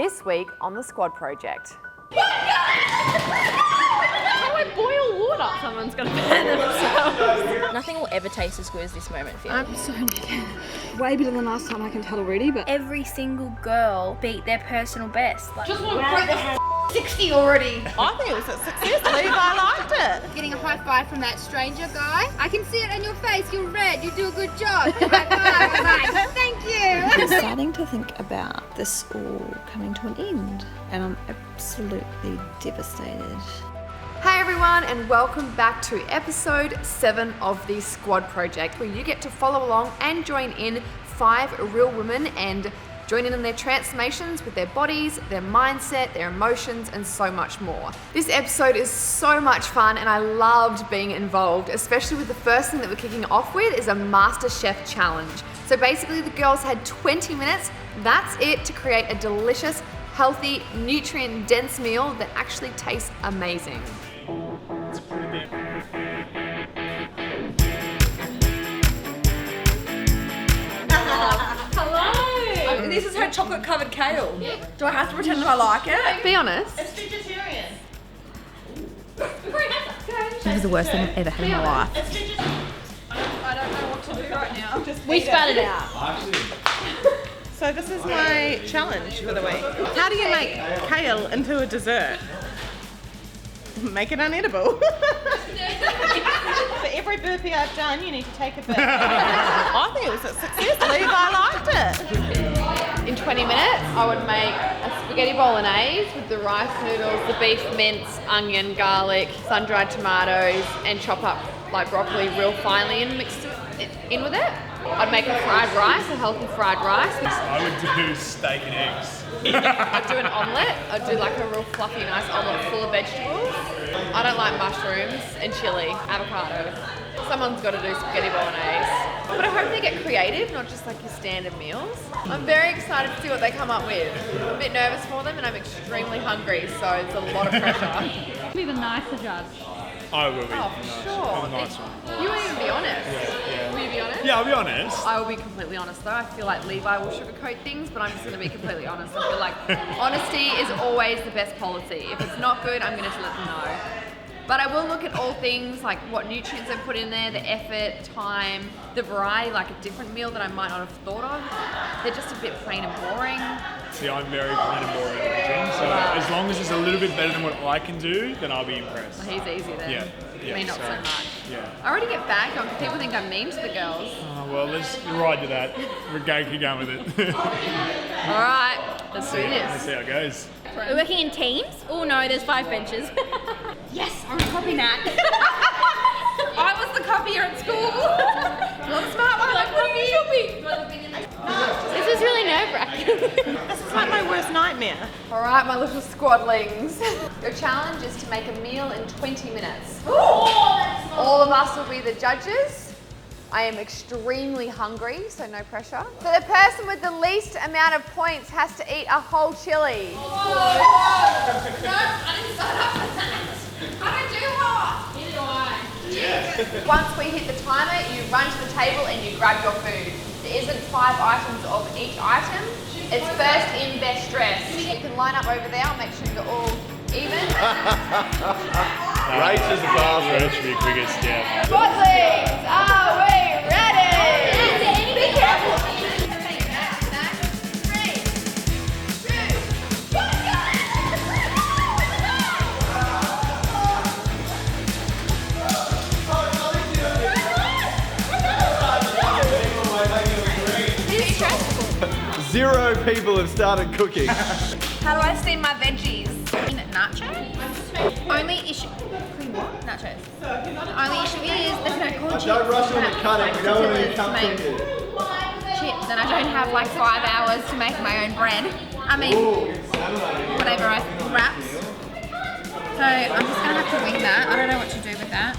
This week on the Squad Project. How I boil water? Someone's gonna burn themselves. Nothing will ever taste as good as this moment for you. I'm so naked. Way better than last time, I can tell already, but Every single girl beat their personal best. Like, Just want to break the 60 already. I think it was a success, Levi liked it. Getting a high five from that stranger guy. I can see it on your face. You're red. You do a good job. High five. Like, thank you. I'm starting to think about this all coming to an end, and I'm absolutely devastated. Hey everyone, and welcome back to episode 7 of the Squad Project, where you get to follow along and join in 5 real women and join in their transformations with their bodies, their mindset, their emotions, and so much more. This episode is so much fun, and I loved being involved, especially with the first thing that we're kicking off with is a MasterChef challenge. So basically the girls had 20 minutes, that's it, to create a delicious, healthy, nutrient-dense meal that actually tastes amazing. This is her chocolate covered kale. Do I have to pretend that I like it? Be honest. It's vegetarian. this is the worst thing I've ever had in my life. I don't know what to do right now. We spat it out. So this is my challenge for the week. How do you make kale into a dessert? Make it unedible. For every burpee I've done, you need to take a bit. I think it was a success, Levi liked it. In 20 minutes, I would make a spaghetti bolognese with the rice noodles, the beef mince, onion, garlic, sun-dried tomatoes, and chop up like broccoli real finely and mix it in with it. I'd make a fried rice, a healthy fried rice. I would do steak and eggs. I'd do an omelette. I'd do like a real fluffy, nice omelette full of vegetables. I don't like mushrooms and chili, avocado. Someone's got to do spaghetti bolognese. But I hope they get creative, not just like your standard meals. I'm very excited to see what they come up with. I'm a bit nervous for them and I'm extremely hungry, so it's a lot of pressure. Be the nicer judge. I will be. Oh, for sure. A nice one. You won't even be honest. Yeah. Will you be honest? Yeah, I'll be honest. I will be completely honest though. I feel like Levi will sugarcoat things, but I'm just going to be completely honest. I feel like honesty is always the best policy. If it's not good, I'm going to let them know. But I will look at all things like what nutrients I put in there, the effort, time, the variety, like a different meal that I might not have thought of. They're just a bit plain and boring. See, I'm very plain and boring at everything, so as long as it's a little bit better than what I can do, then I'll be impressed. He's easy then. Yeah. Me not so much. Yeah. I already get bagged on because people think I'm mean to the girls. Oh, well, let's ride to that. We're going to keep going with it. All right, let's do Let's this. see how it goes. We're working in teams? Oh no, there's 5 benches. Yes, I'm copying that. I was the copier at school. Not the smart one. Like, what do you should be? This is really nerve-wracking. This is like my worst nightmare. All right, my little squadlings. Your challenge is to make a meal in 20 minutes. All of us will be the judges. I am extremely hungry, so no pressure. So the person with the least amount of points has to eat a whole chili. Once we hit the timer, you run to the table and you grab your food. There isn't 5 items of each item. It's first in, best dressed. You can line up over there. I'll make sure you're all even. Race is the fastest. That should be the quickest, yeah. Squadlings, are we ready? Be careful. 0 people have started cooking. How do I steam my veggies? In nachos? Only issue. Nachos. Only issue is there's no corn chips. Don't rush on the cutting, we don't want any tortillas to make cutting. chips, and I don't have like 5 hours to make my own bread. I mean, whatever, wraps. So I'm just gonna have to wing that. I don't know what to do with that.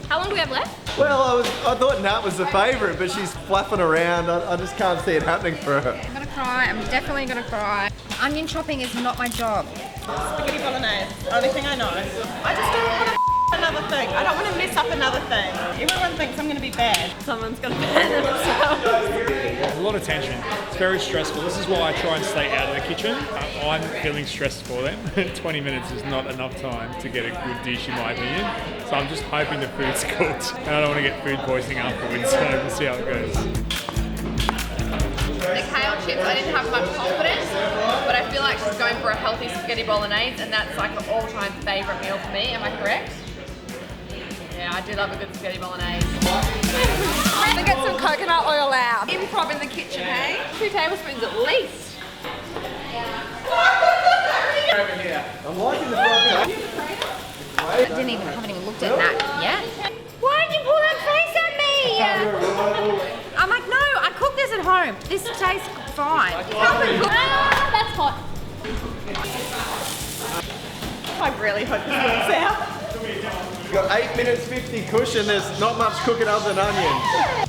How long do we have left? Well, I thought Nat was the favourite, but she's flapping around. I just can't see it happening for her. I'm gonna cry. I'm definitely gonna cry. Onion chopping is not my job. Spaghetti bolognese. Only thing I know. I just don't want to Another thing. I don't want to mess up another thing. Everyone thinks I'm going to be bad. Someone's gonna burn themselves. There's a lot of tension. It's very stressful. This is why I try and stay out of the kitchen. I'm feeling stressed for them. 20 minutes is not enough time to get a good dish in my opinion. So I'm just hoping the food's cooked and I don't want to get food poisoning afterwards. So we'll see how it goes. The kale chips, I didn't have much confidence, but I feel like she's going for a healthy spaghetti bolognese, and that's like an all-time favourite meal for me. Am I correct? Yeah, I do love a good spaghetti bolognese. To get some coconut oil out. Improv in the kitchen, hey? 2 tablespoons at least. I'm liking the fluffy. I haven't even looked at that yet. Why did you pull that face at me? I'm like, no, I cooked this at home. This tastes fine. That's hot. I really hope this works out. You've got 8 minutes 50 cushion. There's not much cooking other than onions.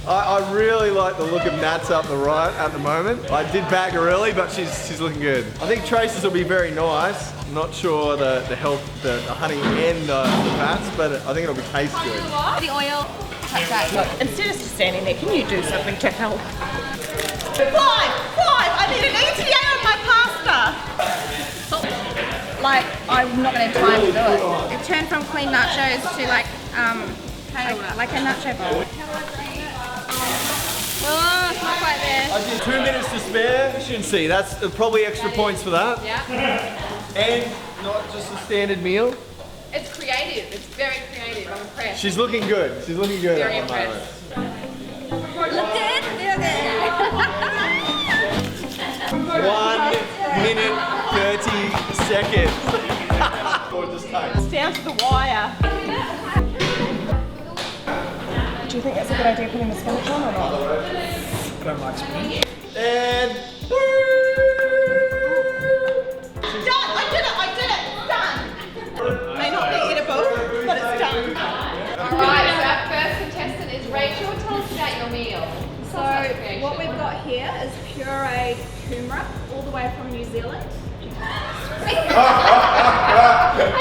I really like the look of Nats up the right at the moment. I did bag her early, but she's looking good. I think Trace's will be very nice. I'm not sure the health, the honey and the fats, but I think it'll be taste good. The oil. Instead of just standing there, can you do something to help? 5! I need an ETA on my pasta! Like, I'm not going to have time to do it. It turned from clean nachos to like a nacho bowl. Oh, it's not quite there. I did 2 minutes to spare. You can see that's probably extra points for that. Yeah. And not just a standard meal. It's creative. It's very creative. I'm impressed. She's looking good. She's looking good. Very at the moment. impressed. Look good? Look good. 1 minute 30 seconds. Gorgeous taste. It's down to the wire. Do you think that's a good idea putting the spinach on or not? I don't like spinach. And Done! I did it! Done! May not be edible, but it's done. Alright, so our first contestant is Rachel. Tell us about your meal. So what we've got here is pureed kumara, all the way from New Zealand.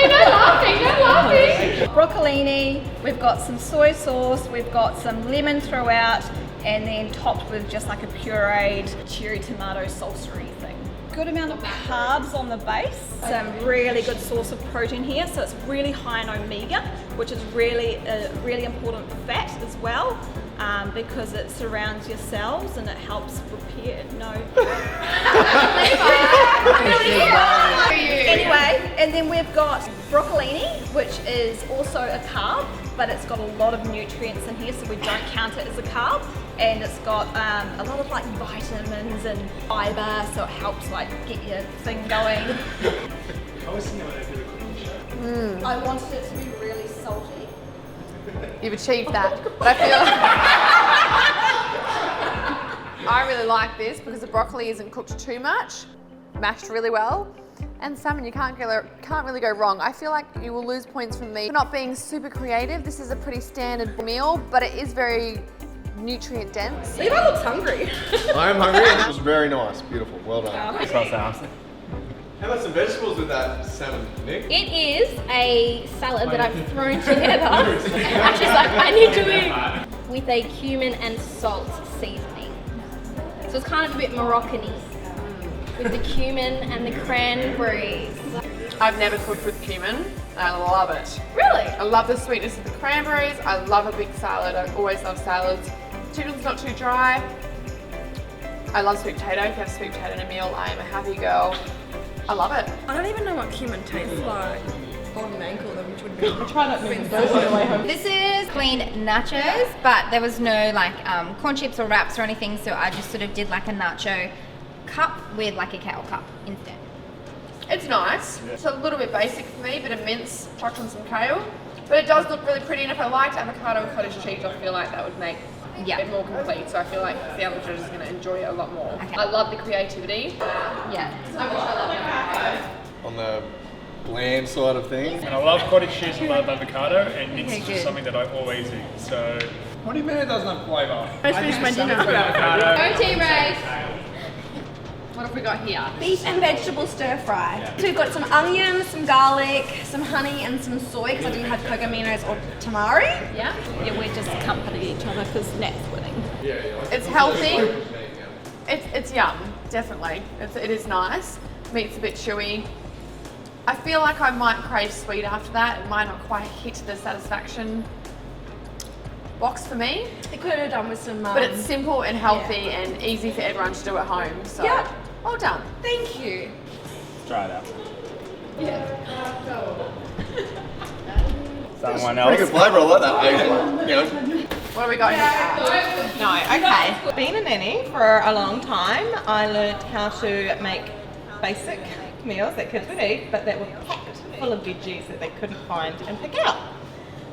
No laughing. Broccolini, we've got some soy sauce, we've got some lemon throughout, and then topped with just like a pureed cherry tomato salsa-y thing. Good amount of carbs on the base, some really good source of protein here, so it's really high in omega, which is really a really important fat as well, because it surrounds your cells and it helps repair. Anyway, and then we've got broccolini, which is also a carb, but it's got a lot of nutrients in here, so we don't count it as a carb. And it's got a lot of like vitamins and fiber, so it helps like get your thing going. I wanted it to be really salty. You've achieved that. But I feel I really like this because the broccoli isn't cooked too much, mashed really well. And salmon, you can't really go wrong. I feel like you will lose points from me for not being super creative. This is a pretty standard meal, but it is very nutrient dense. Levi looks hungry. I am hungry. That was very nice. Beautiful. Well done. How about some vegetables with that salmon, Nick? It is a salad that I've thrown together. Actually, like, I need to eat. With a cumin and salt seasoning. So it's kind of a bit Moroccan-y. With the cumin and the cranberries. I've never cooked with cumin, and I love it. Really? I love the sweetness of the cranberries. I love a big salad. I always love salads. Chicken's not too dry. I love sweet potato. If you have sweet potato in a meal, I am a happy girl. I love it. I don't even know what cumin tastes like. On an ankle, which would be. I try not to move those on the way home. This is clean nachos, but there was no like corn chips or wraps or anything, so I just sort of did like a nacho cup with like a kale cup instead. It's nice. It's a little bit basic for me, but a mince, chucked on some kale. But it does look really pretty, and if I liked avocado and cottage cheese, I feel like that would make it more complete. So I feel like the other judges are going to enjoy it a lot more. Okay. I love the creativity. Yeah. I wish I loved avocado. On the bland side of things. And I love cottage cheese, I love avocado, and it's just something that I always eat. So, What do you mean it doesn't have flavour? I finished my dinner. avocado. Go T-Race. What have we got here? Beef and vegetable stir fry. So we've got some onions, some garlic, some honey, and some soy because I didn't have kogominos or tamari. Yeah. Yeah, we just accompany each other because Nat's winning. It's healthy. It's yum, definitely. It is nice. Meat's a bit chewy. I feel like I might crave sweet after that. It might not quite hit the satisfaction box for me. They could have done with some. But it's simple and healthy and easy for everyone to do at home. So Yeah. well done. Thank you. Try it out. Pretty Someone else. good flavour, I like that Asian. You know, What have we got here? No, okay. Being a nanny for a long time, I learned how to make basic meals that kids would eat, but that were packed full of veggies that they couldn't find and pick out.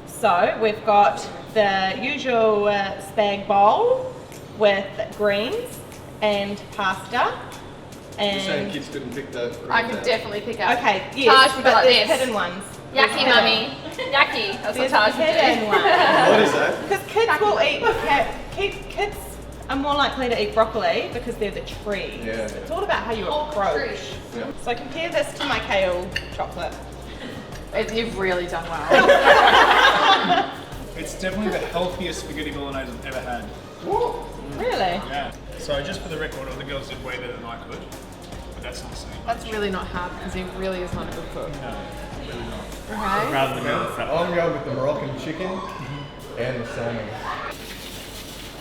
So we've got the usual spag bowl with greens and pasta. you're saying And kids couldn't pick the... I could definitely pick out. okay, Taj yes, would but like there's this. hidden ones. Yucky, mummy. Yucky. That's what There's Taj would hidden do. ones. What is that? Because kids will eat, kids are more likely to eat broccoli because they're the trees. Yeah. It's all about how you approach. Yeah. So compare this to my kale chocolate. You've really done well. It's definitely the healthiest spaghetti bolognese I've ever had. Really? Yeah. So just for the record, all the girls did way better than I could. But that's not saying much. That's really not hard because he really is not a good cook. No, really not. Okay. Rather than going with that. I'm going with the Moroccan chicken and the salmon.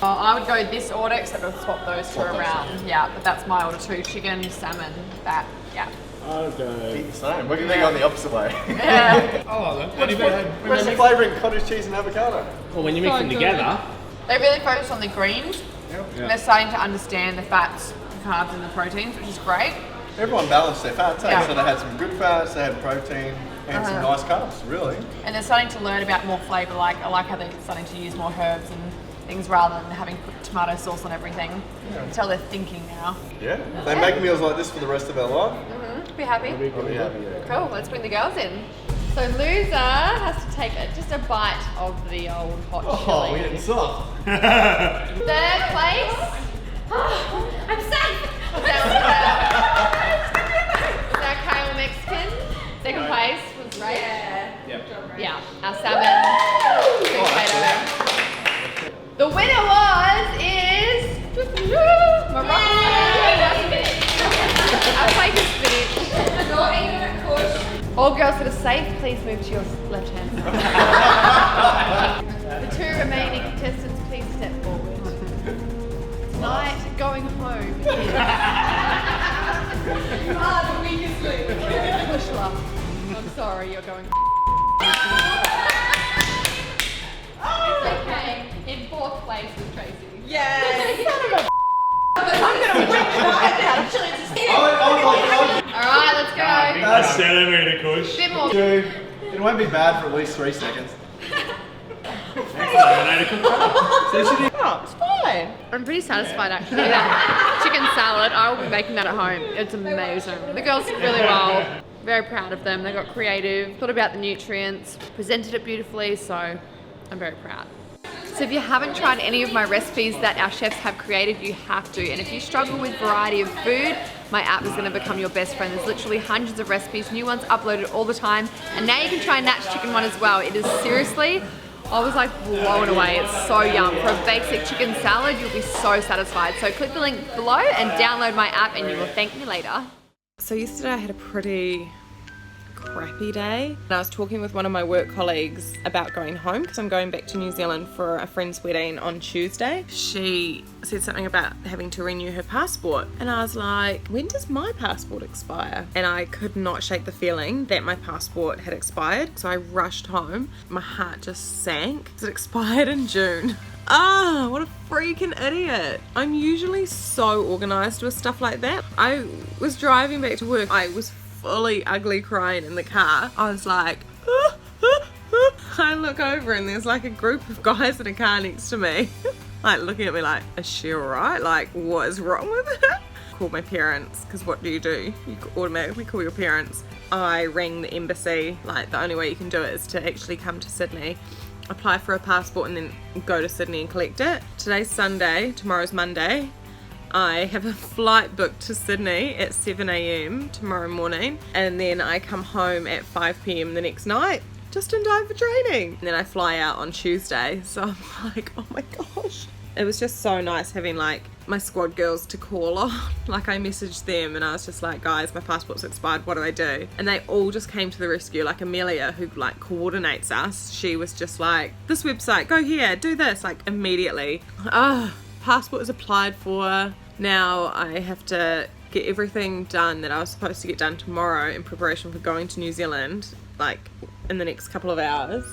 I would go this order except I'll swap those two Swap those around. Yeah, but that's my order too. Chicken, salmon, that. Yeah. I'll go. Eat the same. We're going to go the opposite way. Yeah. I like that. Any better? What's the flavour in cottage cheese and avocado? Well, when you mix them together, They really focus on the greens. Yep. They're starting to understand the fats, the carbs, and the proteins, which is great. Everyone balanced their fats, eh? Yeah. So they had some good fats, they had protein, and some nice carbs, really. And they're starting to learn about more flavour. Like I like how they're starting to use more herbs and things rather than having put tomato sauce on everything. You can tell they're thinking now. Yeah. They make meals like this for the rest of our life. Be happy. I'll be happy, yeah. Cool, let's bring the girls in. So loser has to take just a bite of the old hot Oh, we're chili. getting soft. Third place. I'm safe. Was our kale Mexican? Second place was Ray. Yeah. Our salmon. Sweet potato. The winner is Moroccan. Our plate is spinach. All girls that are safe, please move to your left hand side. The two remaining contestants, please step forward. Tonight, going home is... You are the weakest link. Pushla. I'm sorry, you're going... It's okay. In fourth place was Tracy. Alright, let's go. That's centimetre kush. Bit more. Dude, it won't be bad for at least 3 seconds. Oh, it's fine. I'm pretty satisfied actually. That chicken salad, I will be making that at home. It's amazing. The girls did really well. Very proud of them. They got creative, thought about the nutrients, presented it beautifully, so I'm very proud. So if you haven't tried any of my recipes that our chefs have created, you have to. And if you struggle with variety of food, my app is going to become your best friend. There's literally hundreds of recipes, new ones uploaded all the time. And now you can try Nat's chicken one as well. It is seriously, I was like blown away. It's so yum. For a basic chicken salad, you'll be so satisfied. So click the link below and download my app and you will thank me later. So yesterday I had a pretty crappy day. And I was talking with one of my work colleagues about going home because I'm going back to New Zealand for a friend's wedding on Tuesday. She said something about having to renew her passport and I was like, when does my passport expire? And I could not shake the feeling that my passport had expired, so I rushed home. My heart just sank. It expired in June. Ah, what a freaking idiot. I'm usually so organised with stuff like that. I was driving back to work. I was fully ugly crying in the car. I was like, I look over and there's like a group of guys in a car next to me. Like looking at me like, is she alright? Like, what is wrong with her? Called my parents, because what do? You automatically call your parents. I rang the embassy. Like, the only way you can do it is to actually come to Sydney, apply for a passport and then go to Sydney and collect it. Today's Sunday, tomorrow's Monday. I have a flight booked to Sydney at 7 a.m. tomorrow morning, and then I come home at 5 p.m. the next night, just in time for training. And then I fly out on Tuesday, so I'm like, oh my gosh. It was just so nice having like my squad girls to call on. Like I messaged them and I was just like, guys, my passport's expired, what do I do? And they all just came to the rescue. Like Amelia, who like coordinates us, she was just like, this website, go here, do this, like immediately. Passport is applied for. Now I have to get everything done that I was supposed to get done tomorrow in preparation for going to New Zealand, like in the next couple of hours.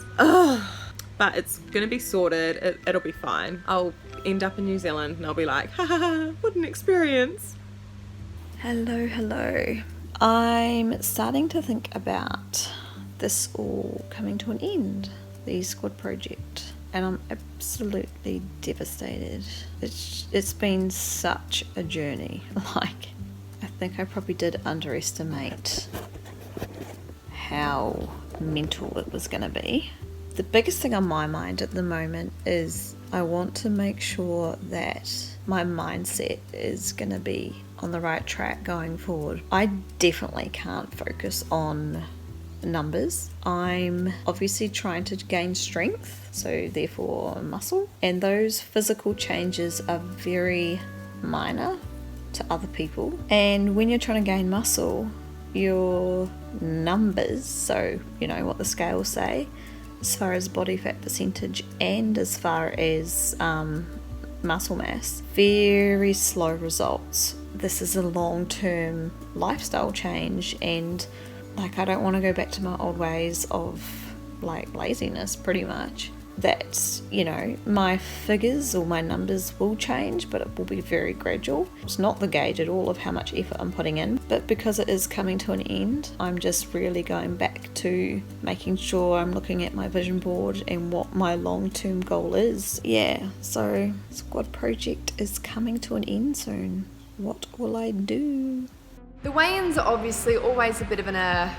But it's gonna be sorted, it'll be fine. I'll end up in New Zealand and I'll be like, ha ha ha, what an experience. Hello. I'm starting to think about this all coming to an end, the squad project, and I'm absolutely devastated. It's been such a journey. Like, I think I probably did underestimate how mental it was gonna be. The biggest thing on my mind at the moment is I want to make sure that my mindset is going to be on the right track going forward. I definitely can't focus on numbers. I'm obviously trying to gain strength, so therefore muscle, and those physical changes are very minor to other people. And when you're trying to gain muscle, your numbers, so you know what the scales say, as far as body fat percentage and as far as muscle mass, very slow results. This is a long-term lifestyle change, and like I don't want to go back to my old ways of like laziness pretty much. That, you know, my figures or my numbers will change, but it will be very gradual. It's not the gauge at all of how much effort I'm putting in, but because it is coming to an end, I'm just really going back to making sure I'm looking at my vision board and what my long-term goal is. Yeah, so squad project is coming to an end soon. What will I do? The weigh-ins are obviously always a bit of an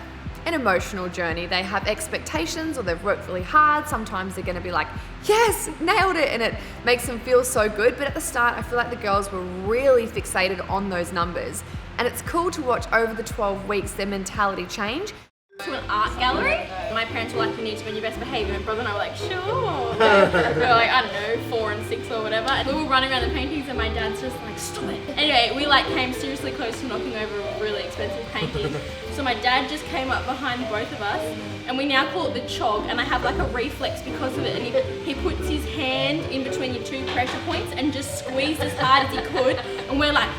emotional journey. They have expectations, or they've worked really hard. Sometimes they're going to be like, yes, nailed it, and it makes them feel so good. But at the start, I feel like the girls were really fixated on those numbers, and it's cool to watch over the 12 weeks their mentality change. To an art gallery. My parents were like, you need to be on your best behaviour. My brother and I were like, sure. We were like, I don't know, 4 and 6 or whatever. And we were running around the paintings and my dad's just like, stop it. Anyway, we like came seriously close to knocking over a really expensive painting. So my dad just came up behind both of us, and we now call it the chog, and I have like a reflex because of it, and he puts his hand in between your 2 pressure points and just squeezed as hard as he could, and we're like,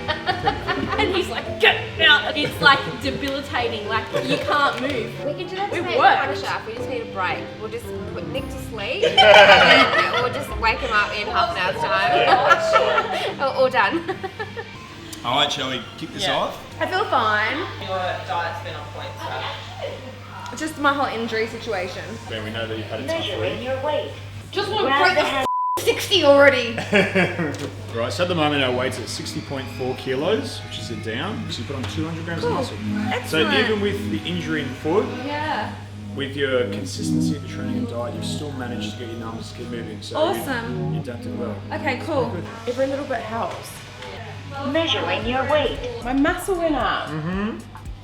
and he's like, get out. It's like debilitating, like you can't move. We can do that It tonight worked. in the we just need a break. We'll just put Nick to sleep and then we'll just wake him up in half an hour's time. All done. All right, shall we kick this off? I feel fine. Your diet's been on point, so. Just my whole injury situation. Ben, we know that you've had a tough week. Just want to break the 60 already. Right, so at the moment our weight's at 60.4 kilos, which is a down, because you put on 200 grams of muscle. So even with the injury in the foot, with your consistency of your training and diet, you've still managed to get your numbers to keep moving. So Awesome. you adapted well. Okay, cool. Every little bit helps. Measuring your weight. My muscle went up.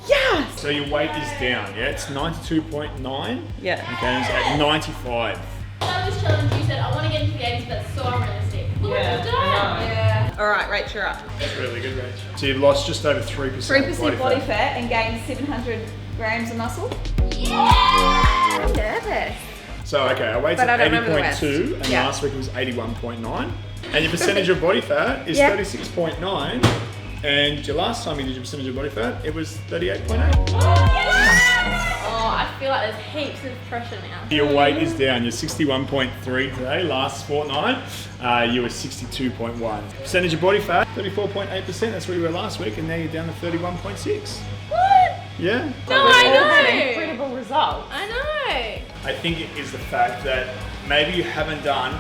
Yes! So your weight is down, yeah? It's 92.9. Yeah. Okay, and it's at 95. That was challenge. You said, I want to get into the 80s, but it's so unrealistic. Look what you've done. Yeah. All right, Rach, you're up. That's really good, Rach. So you've lost just over 3% 3% body fat and gained 700 grams of muscle. I'm nervous. So, okay, our weight's But at I don't remember the rest. 80.2, and Yeah. last week it was 81.9. And your percentage of body fat is 36.9. And your last time you did your percentage of body fat, it was 38.8. Oh, I feel like there's heaps of pressure now. Your weight is down. You're 61.3 today. Last fortnight, you were 62.1. Percentage of body fat, 34.8%. That's where you were last week, and now you're down to 31.6. What? Yeah. No, I know. Incredible result. I know. I think it is the fact that maybe you haven't done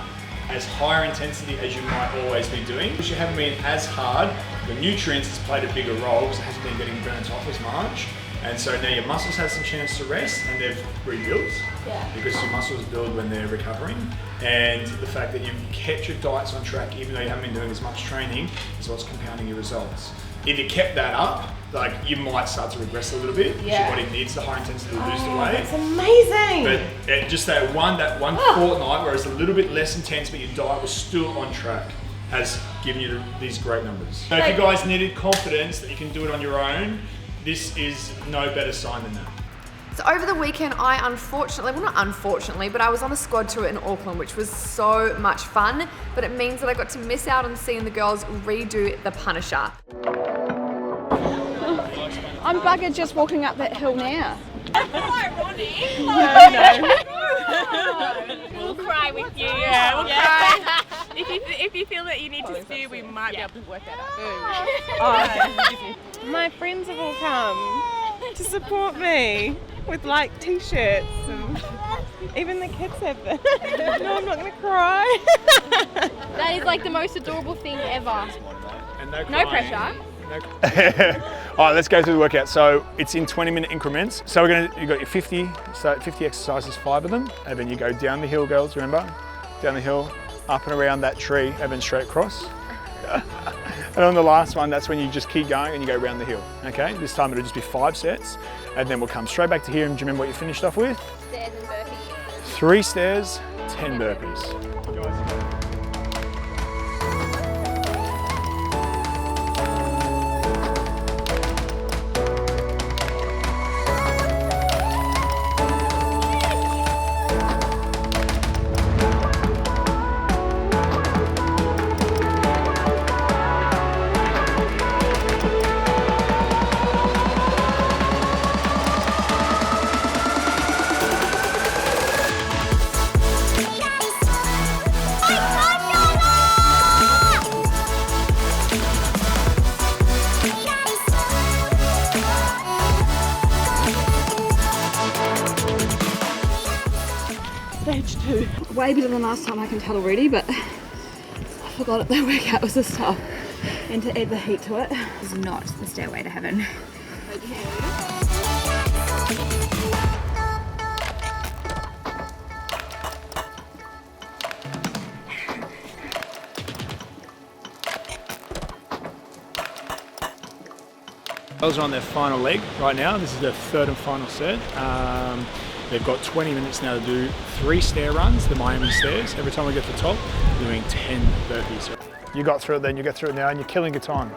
as higher intensity as you might always be doing. Because you haven't been as hard, the nutrients has played a bigger role because it hasn't been getting burnt off as much. And so now your muscles have some chance to rest and they've rebuilt because your muscles build when they're recovering. And the fact that you've kept your diets on track even though you haven't been doing as much training is what's compounding your results. If you kept that up, like you might start to regress a little bit because your body needs the high intensity boost away. That's amazing. But just that one fortnight where it's a little bit less intense but your diet was still on track has given you these great numbers. So if you guys needed confidence that you can do it on your own, this is no better sign than that. So over the weekend, I but I was on a squad tour in Auckland, which was so much fun, but it means that I got to miss out on seeing the girls redo the Punisher. I'm buggered just walking up that hill now. We'll cry with you. Yeah, we'll cry. If you feel that you need to stew, we might be able to work that out. My friends have all come to support me with like t-shirts and even the kids have them. No, I'm not going to cry. That is like the most adorable thing ever. And No pressure. All right, let's go through the workout. So it's in 20-minute increments. So you got your 50 exercises, 5 of them, and then you go down the hill, girls, remember? Down the hill, up and around that tree, and then straight across. And on the last one, that's when you just keep going and you go around the hill, okay? This time it'll just be 5 sets, and then we'll come straight back to here, and do you remember what you finished off with? Stairs and burpees. 3 stairs, 10 burpees. Stage 2. Way better than last time, I can tell already, but I forgot it, the workout was this tough. And to add the heat to it. It's not the stairway to heaven. Girls are on their final leg right now. This is their 3rd and final set. They've got 20 minutes now to do 3 stair runs, the Miami stairs. Every time we get to the top, we're doing 10 burpees. You got through it then, you get through it now, and you're killing your time.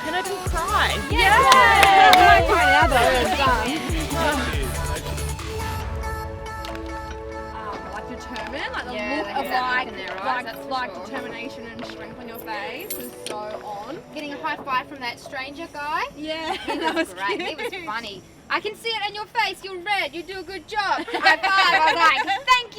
And I didn't cry. Like determined, like the look of like determination and strength on your face was so on. Getting a high five from that stranger guy. Yeah, that was great. He was funny. I can see it on your face. You're red. You do a good job. High five. I was like, thank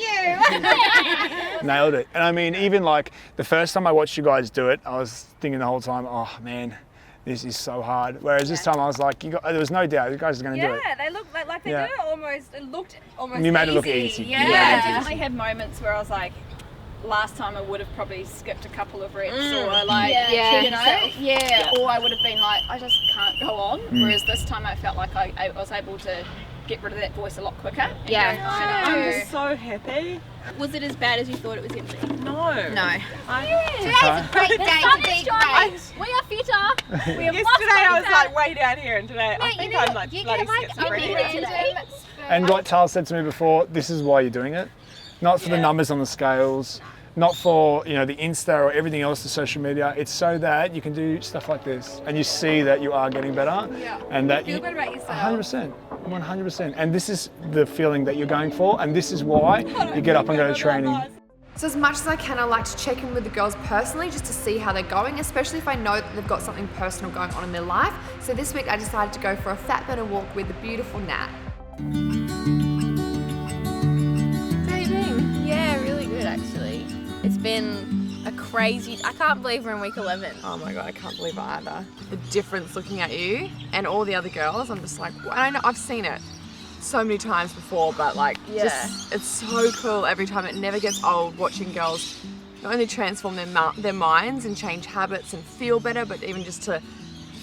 you. Nailed it. And I mean, even like the first time I watched you guys do it, I was thinking the whole time, oh man, this is so hard. Whereas this time I was like, there was no doubt you guys are going to do it. Yeah, they looked like they did it almost. It looked almost. You made it look easy. Yeah, I definitely had moments where I was like, last time I would have probably skipped a couple of reps or like, or I would have been like, I just can't go on. Whereas this time I felt like I was able to get rid of that voice a lot quicker. I'm just so happy. Was it as bad as you thought it was going to be? No. Today's a great day to be great. We are fitter. We have Yesterday I was like way down here, and today I think I'm like you bloody get like schizophrenic. And like Charles said to me before, this is why you're doing it. Not for the numbers on the scales, not for the Insta or everything else, the social media. It's so that you can do stuff like this and you see that you are getting better, and that you feel better about yourself. 100%, 100%. And this is the feeling that you're going for, and this is why you get up and go to training. So as much as I can, I like to check in with the girls personally just to see how they're going, especially if I know that they've got something personal going on in their life. So this week I decided to go for a fat burner walk with the beautiful Nat. How are you doing? Yeah, really good actually. It's been a crazy, I can't believe we're in week 11. Oh my God, I can't believe it either. The difference looking at you and all the other girls, I'm just like, I know I've seen it so many times before, but just, it's so cool every time. It never gets old watching girls not only transform their minds and change habits and feel better, but even just to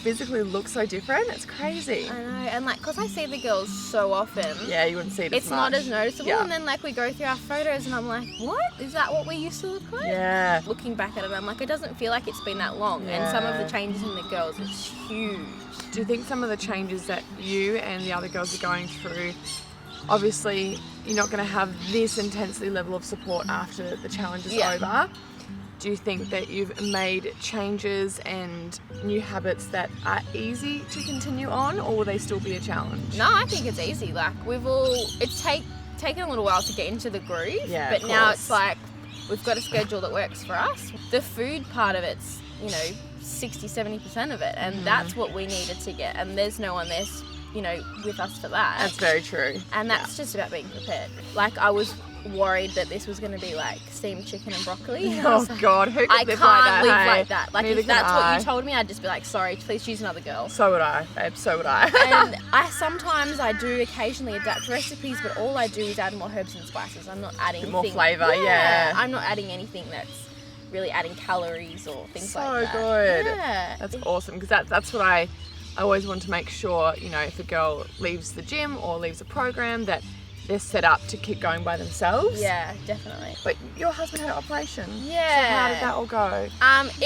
physically look so different. It's crazy. I know, and because I see the girls so often. Yeah, you wouldn't see it as It's much. not as noticeable, Yeah. and then we go through our photos and I'm like, what? Is that what we used to look like? Yeah. Looking back at it, I'm like, it doesn't feel like it's been that long, and some of the changes in the girls, it's huge. Do you think some of the changes that you and the other girls are going through, obviously you're not going to have this intensity level of support after the challenge is over? Do you think that you've made changes and new habits that are easy to continue on, or will they still be a challenge? No, I think it's easy. It's taken a little while to get into the groove, Yeah, but of now course. it's we've got a schedule that works for us. The food part of it's, 60-70% of it, and that's what we needed to get, and there's no one there with us for that. That's very true. And that's just about being prepared. I was worried that this was going to be steamed chicken and broccoli. And I was like, God, who could I live can't like that? live Hey? like that. Neither If can that's I. what you told me, I'd just be like, sorry, please choose another girl. So would I, babe, so would I. And I do occasionally adapt recipes, but all I do is add more herbs and spices. I'm not adding More flavour, yeah. I'm not adding anything that's really adding calories or things So like that. good. Yeah. That's awesome, because that's what I always want to make sure, if a girl leaves the gym or leaves a program, that they're set up to keep going by themselves. Yeah, definitely. But your husband had an operation. Yeah. So how did that all go?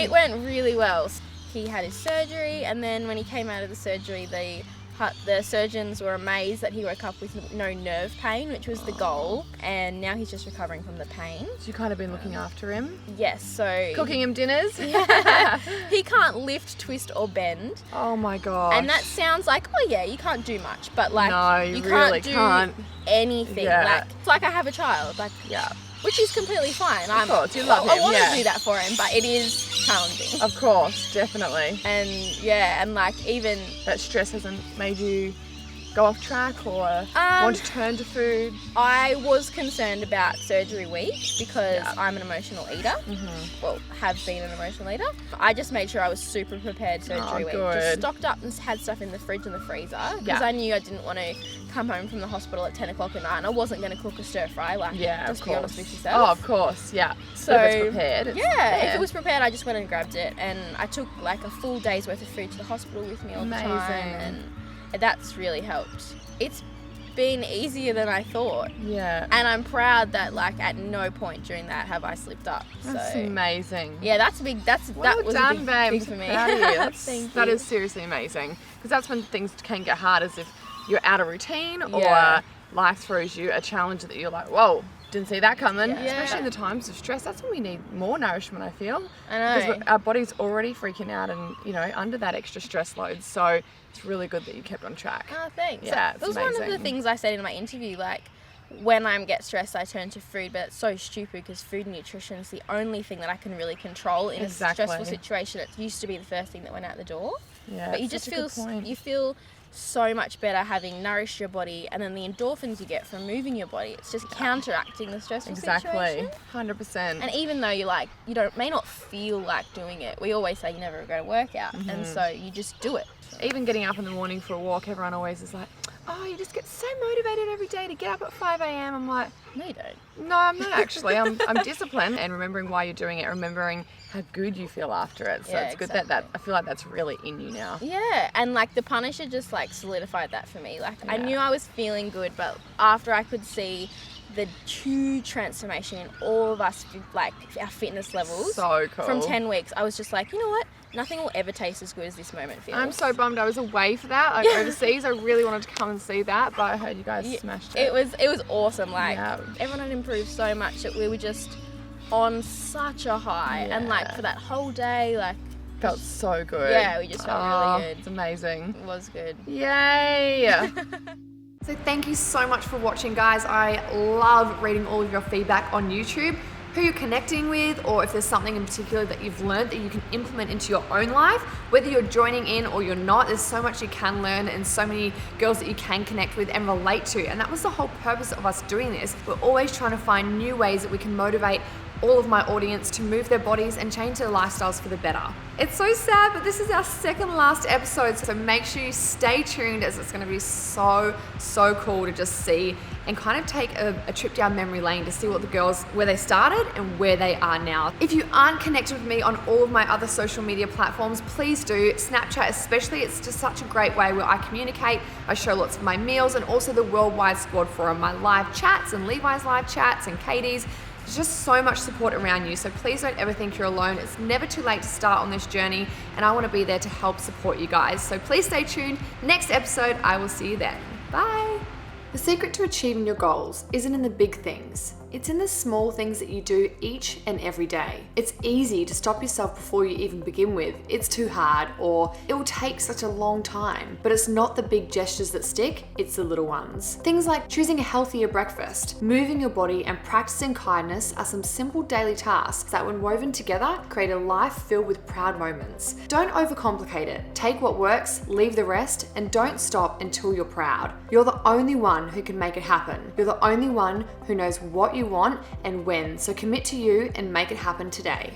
It went really well. He had his surgery, and then when he came out of the surgery, the surgeons were amazed that he woke up with no nerve pain, which was the goal, and now he's just recovering from the pain. So you kind of been looking after him? Yes, so... Cooking him dinners? Yeah. He can't lift, twist, or bend. Oh my God. And that sounds like, oh yeah, you can't do much, but No, you really can't do can't. anything. Yeah. It's like I have a child, yeah. which is completely fine. Of course, you love I him, want yeah. to do that for him, but it is challenging. Of course, definitely. And even that stress hasn't made you go off track or want to turn to food? I was concerned about surgery week because I'm an emotional eater. Well, have been an emotional eater. I just made sure I was super prepared surgery week. Good. Just stocked up and had stuff in the fridge and the freezer because I knew I didn't want to come home from the hospital at 10 o'clock at night and I wasn't going to cook a stir fry. Just be honest with yourself. Oh, of course, yeah. So if it's prepared, it's if it was prepared, I just went and grabbed it, and I took a full day's worth of food to the hospital with me all the time, and that's really helped. It's been easier than I thought. Yeah. And I'm proud that at no point during that have I slipped up. That's so amazing. yeah, that was done, a big babe. thing for me. Proud of you. That Thank you. is seriously amazing, because that's when things can get hard, is if you're out of routine Yeah. or life throws you a challenge that you're like, whoa, didn't see that coming. Yeah. Especially in the times of stress, that's when we need more nourishment, I feel. I know. Because our body's already freaking out and under that extra stress load. So it's really good that you kept on track. Oh, thanks. Yeah, It it's was one of the amazing. things I said in my interview, when I get stressed, I turn to food, but it's so stupid because food and nutrition is the only thing that I can really control in Exactly. a stressful situation. It used to be the first thing that went out the door. Yeah, But you it's just such a good point. you feel so much better having nourished your body, and then the endorphins you get from moving your body, it's just counteracting the stressful situation. 100%. And even though you may not feel like doing it, we always say you never regret a workout, and so you just do it. Even getting up in the morning for a walk, everyone always is like, oh, you just get so motivated every day to get up at 5 a.m. I'm like, no, you don't. No, I'm not actually. I'm disciplined, and remembering why you're doing it, remembering how good you feel after it. So Yeah, it's good exactly. that I feel like that's really in you now. Yeah, and the Punisher just solidified that for me. I knew I was feeling good, but after I could see the huge transformation in all of us, our fitness levels, So cool. from 10 weeks, I was just like, you know what? Nothing will ever taste as good as this moment feels. I'm so bummed I was away for that, overseas. I really wanted to come and see that, but I heard you guys smashed it. It was awesome. Yeah. Everyone had improved so much that we were just on such a high, and like for that whole day, like Felt so good. yeah, we just felt really good. It's amazing. It was good. Yay! So thank you so much for watching, guys. I love reading all of your feedback on YouTube, who you're connecting with, or if there's something in particular that you've learned that you can implement into your own life. Whether you're joining in or you're not, there's so much you can learn and so many girls that you can connect with and relate to. And that was the whole purpose of us doing this. We're always trying to find new ways that we can motivate all of my audience to move their bodies and change their lifestyles for the better. It's so sad, but this is our second last episode, so make sure you stay tuned, as it's gonna be so cool to just see and kind of take a trip down memory lane to see what the girls, where they started and where they are now. If you aren't connected with me on all of my other social media platforms, please do. Snapchat especially, it's just such a great way where I communicate. I show lots of my meals and also the Worldwide Squad Forum, my live chats and Levi's live chats and Katie's. There's just so much support around you, so please don't ever think you're alone. It's never too late to start on this journey, and I want to be there to help support you guys. So please stay tuned. Next episode, I will see you then. Bye. The secret to achieving your goals isn't in the big things. It's in the small things that you do each and every day. It's easy to stop yourself before you even begin with. It's too hard, or it will take such a long time. But it's not the big gestures that stick, it's the little ones. Things like choosing a healthier breakfast, moving your body, and practicing kindness are some simple daily tasks that, when woven together, create a life filled with proud moments. Don't overcomplicate it. Take what works, leave the rest, and don't stop until you're proud. You're the only one who can make it happen. You're the only one who knows what you want and when, so commit to you and make it happen today.